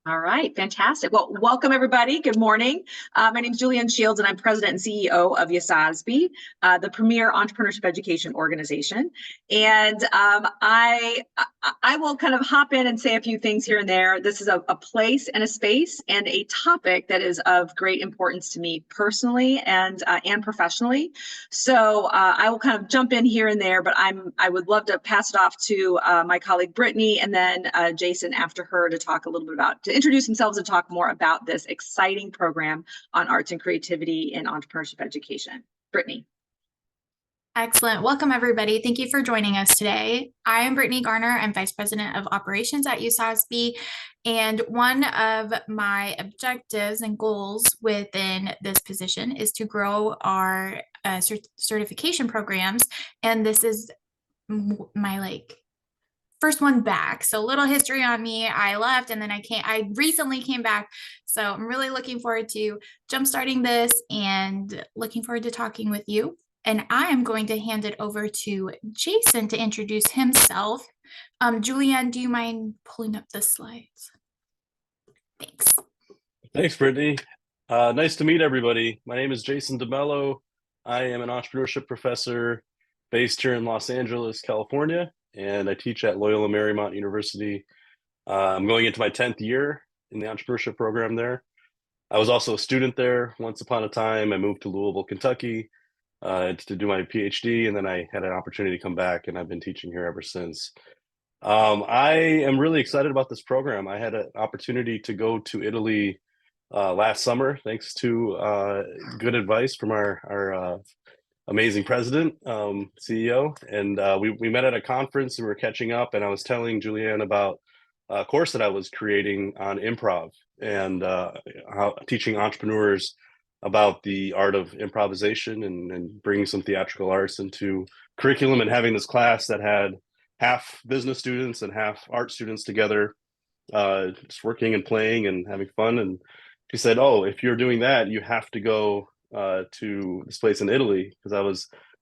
All right, fantastic. Well, welcome everybody. Good morning. My name is Julianne Shields, and I'm President and CEO of USASB, the premier entrepreneurship education organization. And I will kind of hop in and say a few things here and there. This is a place and a space and a topic that is of great importance to me personally and professionally. So I will kind of jump in here and there, but I would love to pass it off to my colleague Brittany, and then Jason after her to talk a little bit to introduce themselves and talk more about this exciting program on arts and creativity in entrepreneurship education. Brittany. Excellent. Welcome, everybody. Thank you for joining us today. I am Brittany Garner. I'm Vice President of Operations at USASB. And one of my objectives and goals within this position is to grow our certification programs. And this is my first one back. So a little history on me. I left and then I recently came back. So I'm really looking forward to jumpstarting this and looking forward to talking with you. And I am going to hand it over to Jason to introduce himself. Julianne, do you mind pulling up the slides? Thanks. Thanks, Brittany. Nice to meet everybody. My name is Jason DeMello. I am an entrepreneurship professor based here in Los Angeles, California, and I teach at Loyola Marymount University. I'm going into my 10th year in the entrepreneurship program there. I was also a student there once upon a time. I moved to Louisville, Kentucky to do my PhD, and then I had an opportunity to come back, and I've been teaching here ever since. I am really excited about this program. I had an opportunity to go to Italy last summer, thanks to good advice from our amazing president, CEO, and we met at a conference and we were catching up, and I was telling Julianne about a course that I was creating on improv and how teaching entrepreneurs about the art of improvisation and bringing some theatrical arts into curriculum, and having this class that had half business students and half art students together, just working and playing and having fun. And she said, "Oh, if you're doing that, you have to go to this place in Italy," because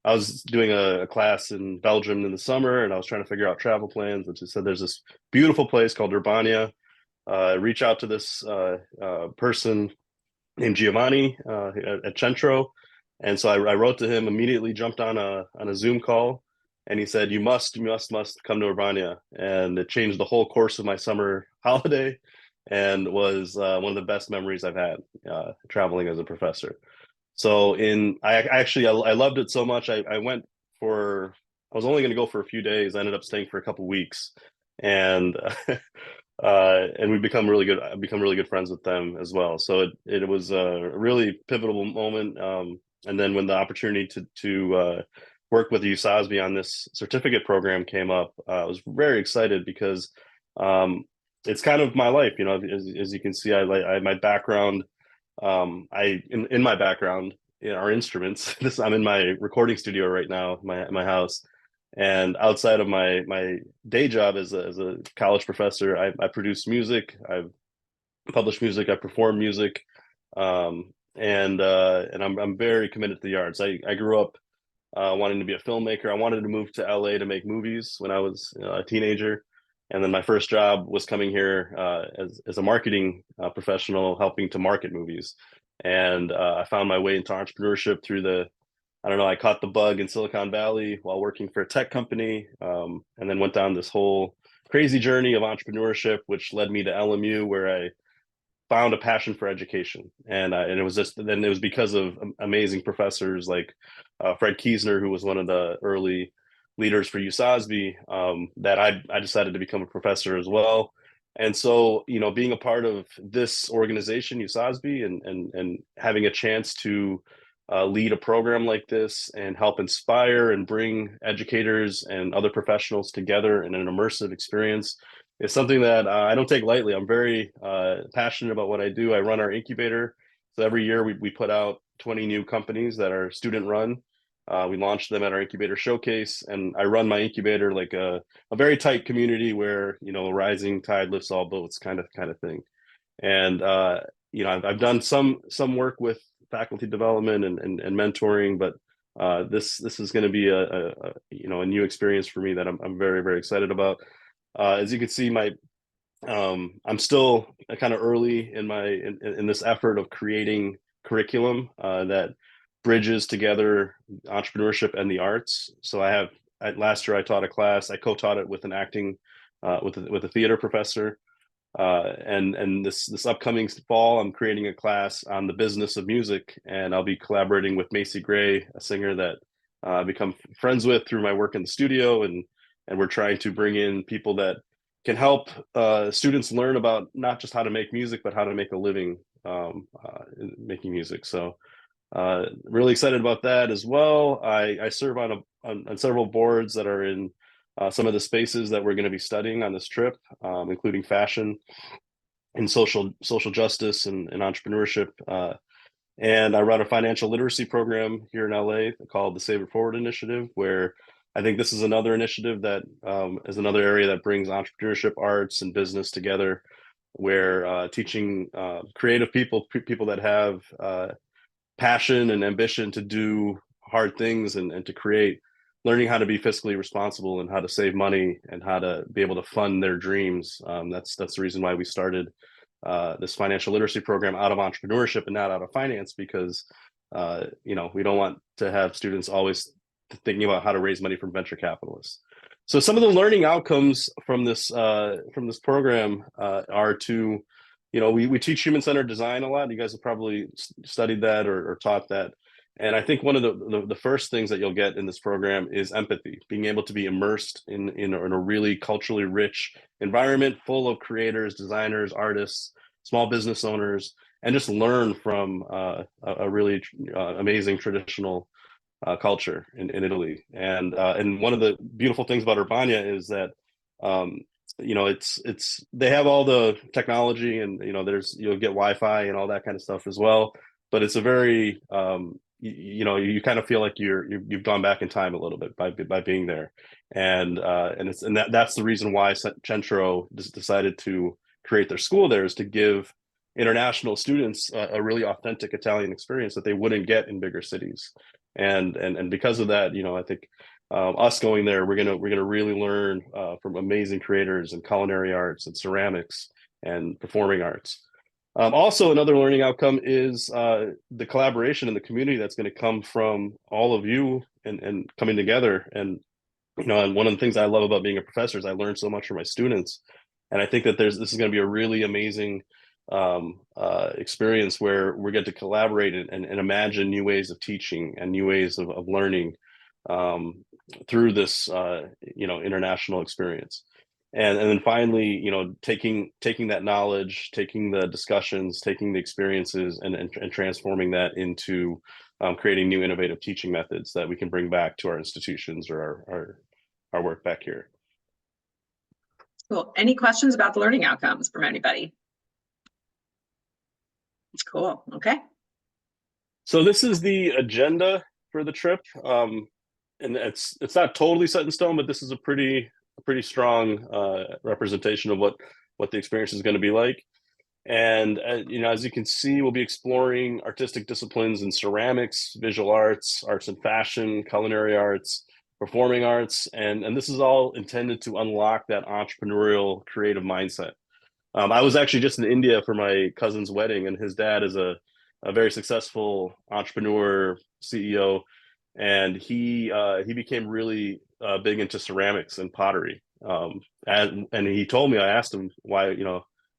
I was doing a class in Belgium in the summer, and I was trying to figure out travel plans. And she said, "There's this beautiful place called Urbania. Reach out to this person named Giovanni at Centro." And so I wrote to him, immediately jumped on a Zoom call, and he said, "You must come to Urbania." And it changed the whole course of my summer holiday, and was one of the best memories I've had traveling as a professor. So I loved it so much. I was only going to go for a few days. I ended up staying for a couple weeks, and and we become really good. I've become really good friends with them as well. So it was a really pivotal moment. And then when the opportunity to work with USASB on this certificate program came up, I was very excited because it's kind of my life. You know, as you can see, my background. In my background in our instruments. I'm in my recording studio right now, my house, and outside of my day job as a college professor, I produce music, I've published music, I perform music, and I'm very committed to the arts. I grew up wanting to be a filmmaker. I wanted to move to LA to make movies when I was a teenager. And then my first job was coming here as a marketing professional, helping to market movies. And I found my way into entrepreneurship through I caught the bug in Silicon Valley while working for a tech company, and then went down this whole crazy journey of entrepreneurship, which led me to LMU, where I found a passion for education. And it was because of amazing professors like Fred Kiesner, who was one of the early leaders for USASB, that I decided to become a professor as well. And so, you know, being a part of this organization, USASB, and having a chance to lead a program like this and help inspire and bring educators and other professionals together in an immersive experience is something that I don't take lightly. I'm very passionate about what I do. I run our incubator. So every year we put out 20 new companies that are student run. We launched them at our incubator showcase, and I run my incubator like a very tight community where, you know, a rising tide lifts all boats kind of thing. And you know, I've done some work with faculty development and mentoring, but this is going to be a new experience for me that I'm very, very excited about. As you can see, I'm still kind of early in in this effort of creating curriculum that bridges together entrepreneurship and the arts. So last year I taught a class. I co-taught it with an acting with a theater professor. And this upcoming fall, I'm creating a class on the business of music, and I'll be collaborating with Macy Gray, a singer that I've become friends with through my work in the studio, and we're trying to bring in people that can help students learn about not just how to make music, but how to make a living making music. So really excited about that as well. I serve on several boards that are in some of the spaces that we're going to be studying on this trip, including fashion and social justice and entrepreneurship. And I run a financial literacy program here in LA called the Save It Forward Initiative, where I think this is another initiative that is another area that brings entrepreneurship, arts, and business together, where teaching creative people that have passion and ambition to do hard things and to create, learning how to be fiscally responsible and how to save money and how to be able to fund their dreams. That's the reason why we started this financial literacy program out of entrepreneurship and not out of finance, because we don't want to have students always thinking about how to raise money from venture capitalists. So some of the learning outcomes from this program are to, we teach human-centered design a lot. You guys have probably studied that or taught that. And I think one of the first things that you'll get in this program is empathy, being able to be immersed in a really culturally rich environment full of creators, designers, artists, small business owners, and just learn from a really amazing traditional culture in Italy. And one of the beautiful things about Urbania is that it's they have all the technology, and you'll get Wi-Fi and all that kind of stuff as well. But it's a very you kind of feel like you've gone back in time a little bit by being there, and that's the reason why Centro decided to create their school there, is to give international students a really authentic Italian experience that they wouldn't get in bigger cities, and because of that, I think us going there, we're gonna really learn from amazing creators in culinary arts and ceramics and performing arts. Also, another learning outcome is the collaboration in the community that's going to come from all of you and coming together. And and one of the things I love about being a professor is I learn so much from my students, and I think that this is going to be a really amazing experience where we get to collaborate and imagine new ways of teaching and new ways of learning through this international experience. And then finally, taking that knowledge, taking the discussions, taking the experiences, and transforming that into creating new innovative teaching methods that we can bring back to our institutions or our work back here. Cool. Any questions about the learning outcomes from anybody? Cool. Okay. So this is the agenda for the trip, and it's not totally set in stone, but this is a pretty strong representation of what the experience is going to be like. And as you can see, we'll be exploring artistic disciplines in ceramics, visual arts, arts and fashion, culinary arts, performing arts, and this is all intended to unlock that entrepreneurial, creative mindset. I was actually just in India for my cousin's wedding, and his dad is a very successful entrepreneur, CEO, and he became really big into ceramics and pottery. And he told me, I asked him why,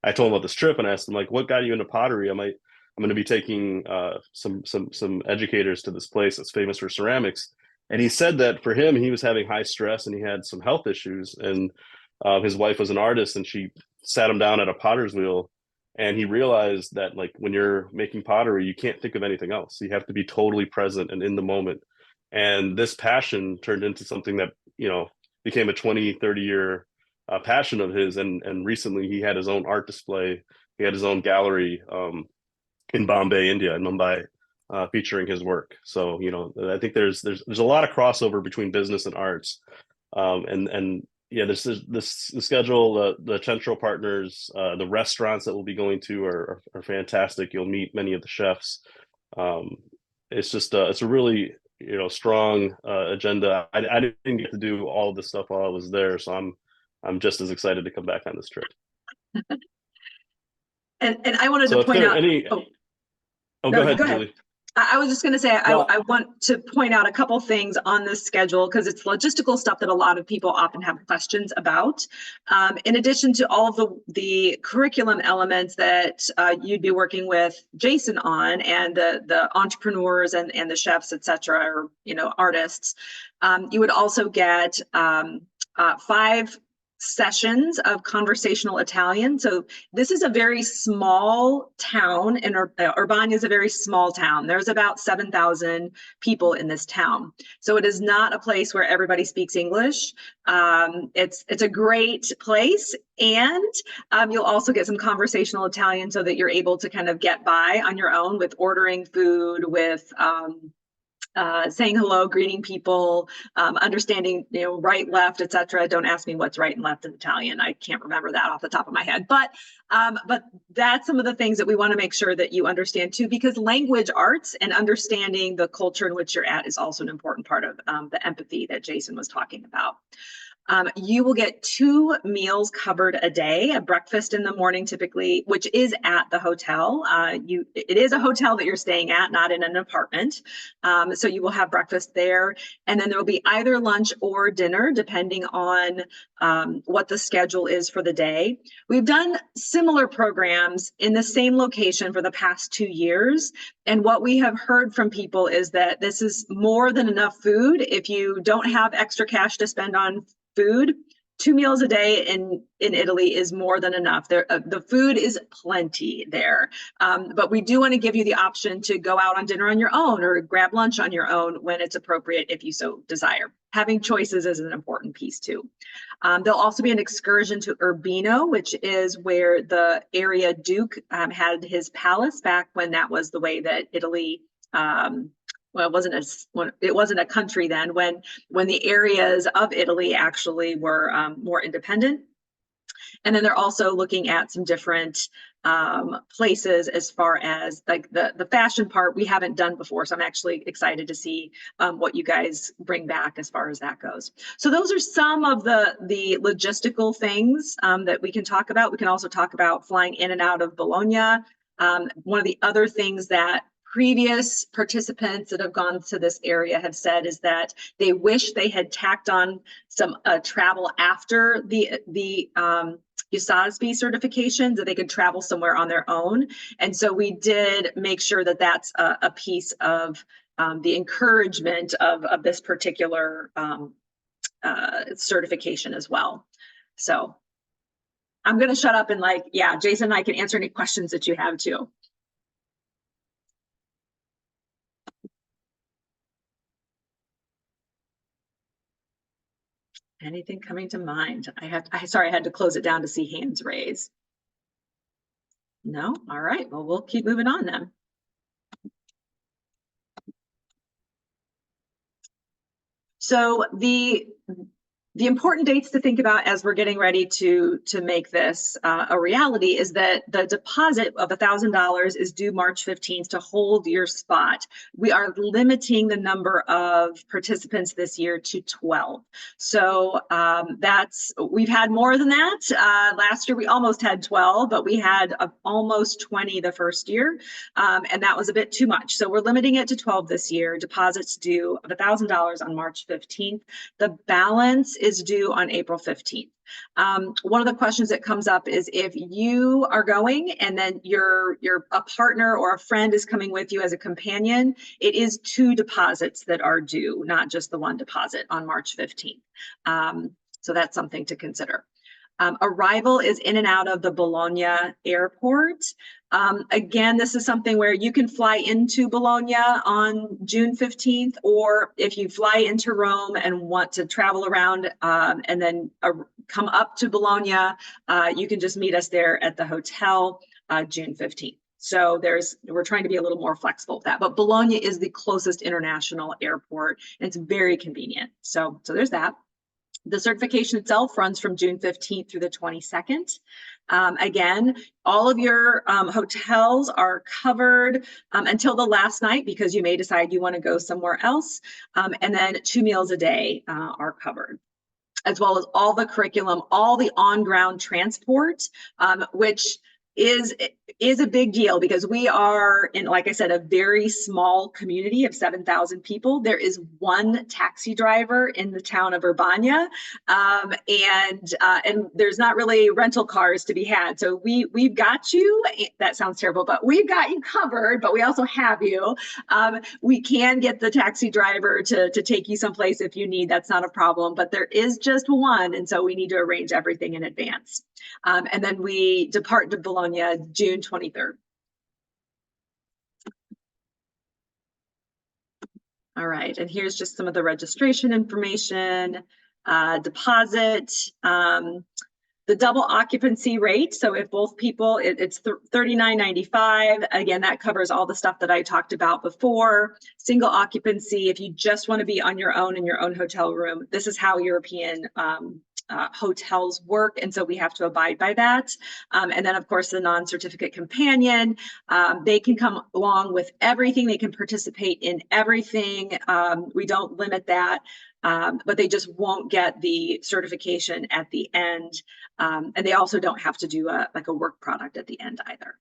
I told him about this trip, and I asked him, like, what got you into pottery? I'm going to be taking some educators to this place that's famous for ceramics. And he said that for him, he was having high stress and he had some health issues, and his wife was an artist, and she sat him down at a potter's wheel, and he realized that, like, when you're making pottery, you can't think of anything else. You have to be totally present and in the moment. And this passion turned into something that became a 20-30 year passion of his. And recently he had his own art display. He had his own gallery in Bombay, India, in Mumbai, featuring his work. So I think there's a lot of crossover between business and arts. And yeah, this the schedule, the Centro partners, the restaurants that we'll be going to are fantastic. You'll meet many of the chefs. It's just it's a really strong agenda. I didn't get to do all of this stuff while I was there, so I'm just as excited to come back on this trip. And I wanted So to if point there are out. any, Oh, oh, no, go ahead, go ahead. Julie. I was just going to say, No, I want to point out a couple things on this schedule because it's logistical stuff that a lot of people often have questions about. In addition to all of the curriculum elements that you'd be working with Jason on, and the entrepreneurs and the chefs, et cetera, or artists, you would also get 5 sessions of conversational Italian. So this is a very small town, and Urbania is a very small town. There's about 7,000 people in this town. So it is not a place where everybody speaks English. It's a great place, and you'll also get some conversational Italian so that you're able to kind of get by on your own with ordering food, with saying hello, greeting people, understanding, right, left, etc. Don't ask me what's right and left in Italian. I can't remember that off the top of my head. But that's some of the things that we want to make sure that you understand too, because language arts and understanding the culture in which you're at is also an important part of the empathy that Jason was talking about. You will get 2 meals covered a day, a breakfast in the morning typically, which is at the hotel. It is a hotel that you're staying at, not in an apartment. So you will have breakfast there. And then there will be either lunch or dinner, depending on what the schedule is for the day. We've done similar programs in the same location for the past 2 years. And what we have heard from people is that this is more than enough food. If you don't have extra cash to spend on food, 2 meals a day in Italy is more than enough. The food is plenty there, but we do want to give you the option to go out on dinner on your own or grab lunch on your own when it's appropriate, if you so desire. Having choices is an important piece too. There'll also be an excursion to Urbino, which is where the area Duke had his palace back when that was the way that Italy. Well, it wasn't a country then, when the areas of Italy actually were more independent. And then they're also looking at some different places as far as like the fashion part we haven't done before. So I'm actually excited to see what you guys bring back as far as that goes. So those are some of the logistical things that we can talk about. We can also talk about flying in and out of Bologna. One of the other things that previous participants that have gone to this area have said is that they wish they had tacked on some travel after the USASB certification, so they could travel somewhere on their own. And so we did make sure that that's a piece of the encouragement of this particular certification as well. So I'm going to shut up and Jason and I can answer any questions that you have too. Anything coming to mind? I had to close it down to see hands raised. No? All right. Well, we'll keep moving on then. So the important dates to think about as we're getting ready to make this a reality is that the deposit of $1,000 is due March 15th to hold your spot. We are limiting the number of participants this year to 12. So we've had more than that. Last year we almost had 12, but we had almost 20 the first year, and that was a bit too much. So we're limiting it to 12 this year. Deposits due of $1,000 on March 15th. The balance is due on April 15th. One of the questions that comes up is if you are going and then a partner or a friend is coming with you as a companion, it is 2 deposits that are due, not just the 1 deposit on March 15th. So that's something to consider. Arrival is in and out of the Bologna airport. Again, this is something where you can fly into Bologna on June 15th, or if you fly into Rome and want to travel around and then come up to Bologna, you can just meet us there at the hotel June 15th. So we're trying to be a little more flexible with that. But Bologna is the closest international airport, and it's very convenient. So there's that. The certification itself runs from June 15th through the 22nd. Again, all of your hotels are covered until the last night because you may decide you want to go somewhere else. And then 2 meals a day are covered. as well as all the curriculum, all the on-ground transport, which is a big deal because we are in, like I said, a very small community of 7,000 people. There is one taxi driver in the town of Urbana, and there's not really rental cars to be had. So we've got you. That sounds terrible, but we've got you covered. But we also have you. We can get the taxi driver to take you someplace if you need. That's not a problem. But there is just one, and so we need to arrange everything in advance. And then we depart to Bologna June 23rd. All right, and here's just some of the registration information, deposit, the double occupancy rate. So if both people, it's $39.95. Again, that covers all the stuff that I talked about before. Single occupancy, if you just want to be on your own in your own hotel room, this is how European hotels work, and so we have to abide by that. And then, of course, the non-certificate companion, they can come along with everything. They can participate in everything. We don't limit that, but they just won't get the certification at the end. And they also don't have to do a work product at the end either.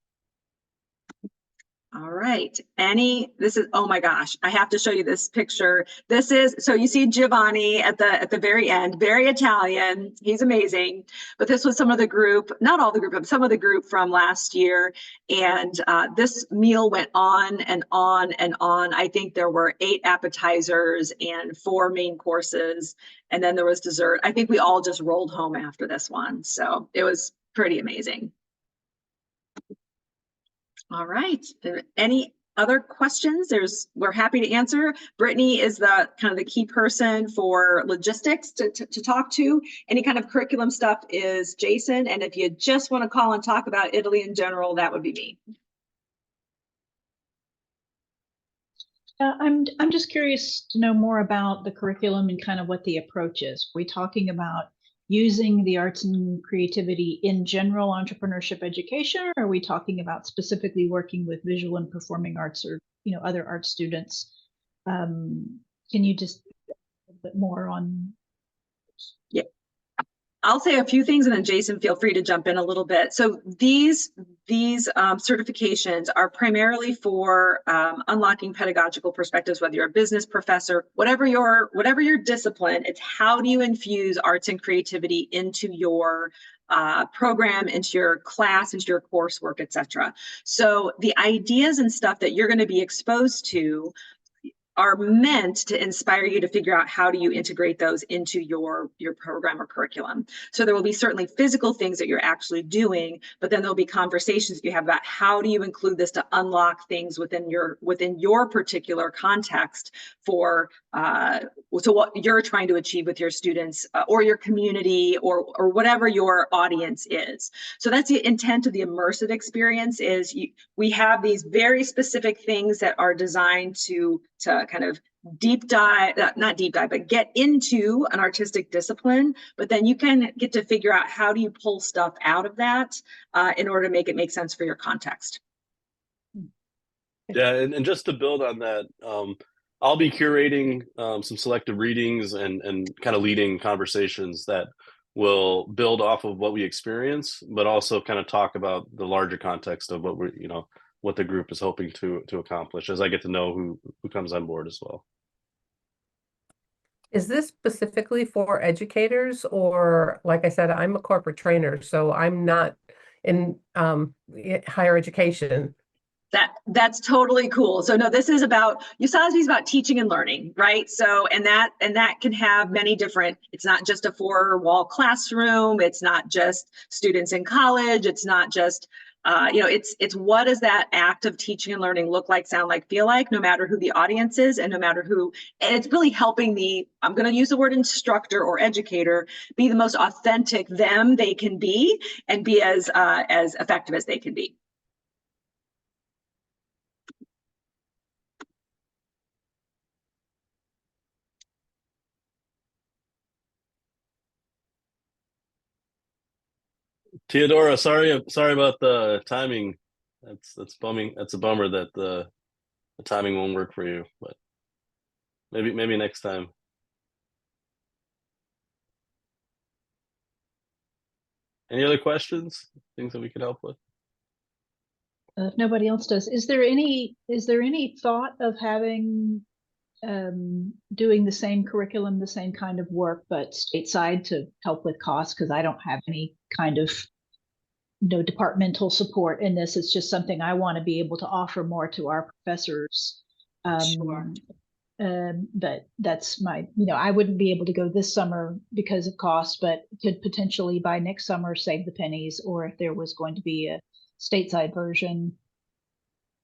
All right, this is, oh my gosh, I have to show you this picture. This is, so you see Giovanni at the very end, very Italian, he's amazing. But this was some of the group, not all the group, but some of the group from last year. And this meal went on and on and on. I think there were 8 appetizers and 4 main courses. And then there was dessert. I think we all just rolled home after this one. So it was pretty amazing. All right, any other questions? We're happy to answer. Brittany is the kind of the key person for logistics to talk to. Any kind of curriculum stuff is Jason. And if you just want to call and talk about Italy in general, that would be me. I'm just curious to know more about the curriculum and kind of what the approach is. Are we talking about using the arts and creativity in general entrepreneurship education, or are we talking about specifically working with visual and performing arts or other art students? Can you just a little bit more on? Yeah, I'll say a few things, and then Jason, feel free to jump in a little bit. So these certifications are primarily for unlocking pedagogical perspectives, whether you're a business professor, whatever your discipline. It's how do you infuse arts and creativity into your program, into your class, into your coursework, etc. So the ideas and stuff that you're going to be exposed to are meant to inspire you to figure out how do you integrate those into your program or curriculum. So there will be certainly physical things that you're actually doing, but then there'll be conversations that you have about how do you include this to unlock things within your particular context for so what you're trying to achieve with your students or your community or whatever your audience is. So that's the intent of the immersive experience. Is we have these very specific things that are designed to kind of deep dive, not deep dive, but get into an artistic discipline, but then you can get to figure out how do you pull stuff out of that in order to make it make sense for your context. Yeah, and just to build on that, I'll be curating some selective readings and kind of leading conversations that will build off of what we experience, but also kind of talk about the larger context of what what the group is hoping to accomplish as I get to know who comes on board as well. Is this specifically for educators, or, like I said, I'm a corporate trainer, so I'm not in higher education. That's totally cool. So no, this is about, USASB is about teaching and learning, right? So, and that can have many different, it's not just a 4-wall classroom. It's not just students in college. It's not just, it's what does that act of teaching and learning look like, sound like, feel like, no matter who the audience is and no matter who, and it's really helping I'm going to use the word instructor or educator, be the most authentic them they can be and be as effective as they can be. Theodora, sorry about the timing. That's bumming. That's a bummer that the timing won't work for you, but maybe next time. Any other questions? Things that we could help with? If nobody else does, is there any thought of having doing the same curriculum, the same kind of work, but stateside to help with costs? Because I don't have any kind of departmental support in this. It's just something I want to be able to offer more to our professors. Sure. But that's my, I wouldn't be able to go this summer because of cost, but could potentially by next summer save the pennies, or if there was going to be a stateside version.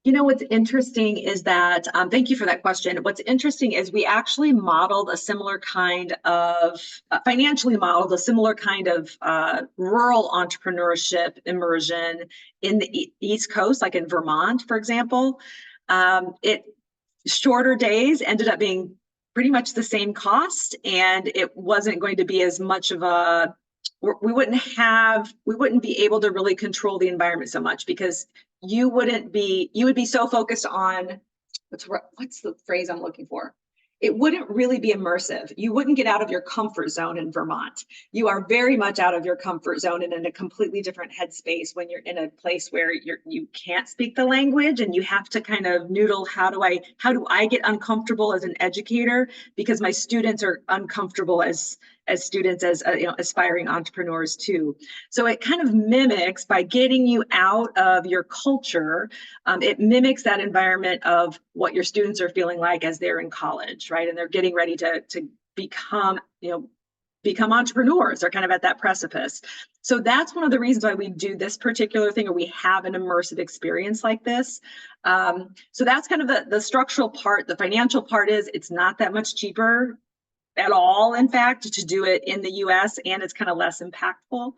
What's interesting is that, thank you for that question. What's interesting is we actually modeled a similar kind of, financially modeled a similar kind of rural entrepreneurship immersion in the East Coast, like in Vermont, for example. Shorter days ended up being pretty much the same cost, and it wasn't going to be as much of a, we wouldn't be able to really control the environment so much, because you would be so focused on, what's the phrase I'm looking for? It wouldn't really be immersive. You wouldn't get out of your comfort zone in Vermont. You are very much out of your comfort zone and in a completely different headspace when you're in a place where you can't speak the language, and you have to kind of noodle, how do I get uncomfortable as an educator, because my students are uncomfortable as students, as aspiring entrepreneurs too. So it kind of mimics, by getting you out of your culture, it mimics that environment of what your students are feeling like as they're in college, right? And they're getting ready to become entrepreneurs. They're kind of at that precipice. So that's one of the reasons why we do this particular thing, or we have an immersive experience like this. So that's kind of the structural part. The financial part is it's not that much cheaper at all, in fact, to do it in the US, and it's kind of less impactful.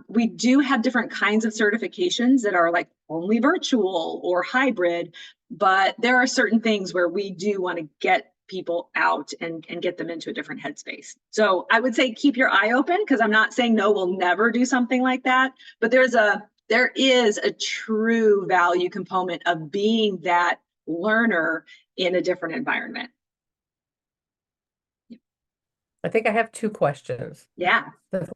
We do have different kinds of certifications that are like only virtual or hybrid, but there are certain things where we do want to get people out and get them into a different headspace. So I would say keep your eye open, because I'm not saying no, we'll never do something like that, but there is a true value component of being that learner in a different environment. I think I have 2 questions. Yeah. The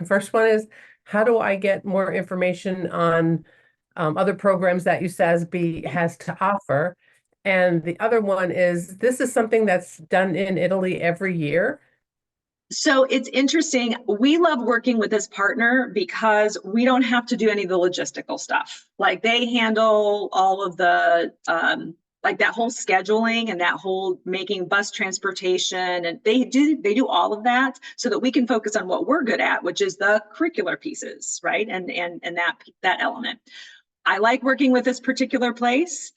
first one is, how do I get more information on other programs that USASB has to offer? And the other one is, this is something that's done in Italy every year. So it's interesting. We love working with this partner because we don't have to do any of the logistical stuff. Like, they handle all of the like that whole scheduling and that whole making bus transportation, and they do all of that so that we can focus on what we're good at, which is the curricular pieces, right? And that element. I like working with this particular place.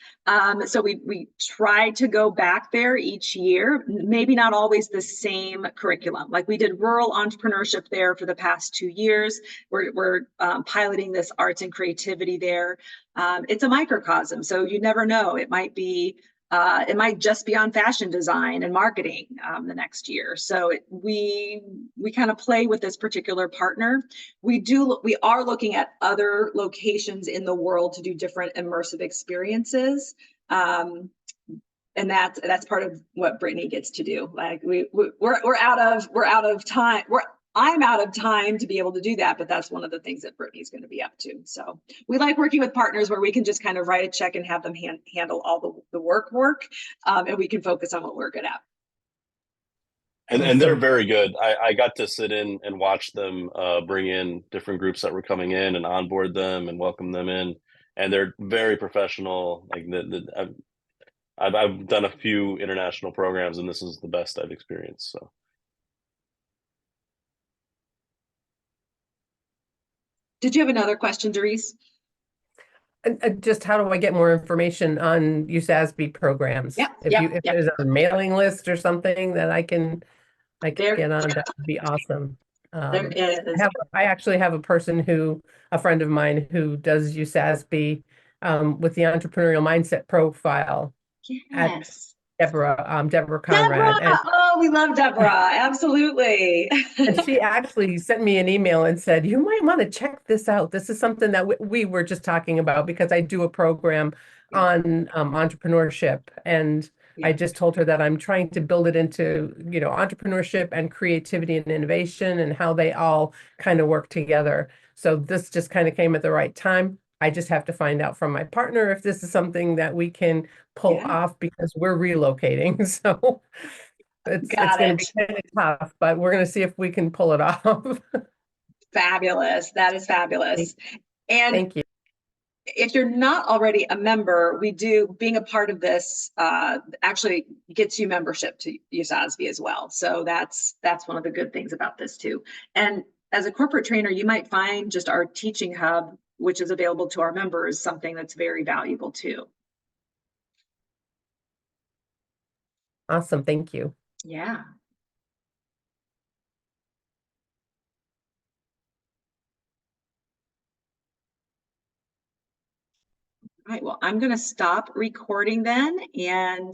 So we try to go back there each year, maybe not always the same curriculum. Like, we did rural entrepreneurship there for the past 2 years. We're piloting this arts and creativity there. It's a microcosm, so you never know. It might just be on fashion design and marketing the next year. So we kind of play with this particular partner. We are looking at other locations in the world to do different immersive experiences. And that's part of what Brittany gets to do. Like, we're out of time. I'm out of time to be able to do that, but that's one of the things that Brittany's going to be up to. So we like working with partners where we can just kind of write a check and have them handle all the work, and we can focus on what we're good at. And they're very good. I got to sit in and watch them bring in different groups that were coming in and onboard them and welcome them in. And they're very professional. Like, I've done a few international programs, and this is the best I've experienced. So. Did you have another question, Doris? Just how do I get more information on USASB programs? If there's a mailing list or something that I can get on, that would be awesome. There is. I actually have a friend of mine who does USASB with the entrepreneurial mindset profile. Yes. Deborah Conrad. Oh, we love Deborah. Absolutely. And she actually sent me an email and said, you might want to check this out. This is something that we were just talking about, because I do a program on entrepreneurship. And I just told her that I'm trying to build it into, entrepreneurship and creativity and innovation and how they all kind of work together. So this just kind of came at the right time. I just have to find out from my partner if this is something that we can pull Yeah. off because we're relocating. So it's Got going to be it. kind of tough, but we're going to see if we can pull it off. Fabulous. That is fabulous. And Thank you. if you're not already a member, being a part of this actually gets you membership to USASB as well. So that's one of the good things about this too. And as a corporate trainer, you might find just our teaching hub, which is available to our members, something that's very valuable too. Awesome. Thank you. Yeah. All right, well, I'm going to stop recording then, and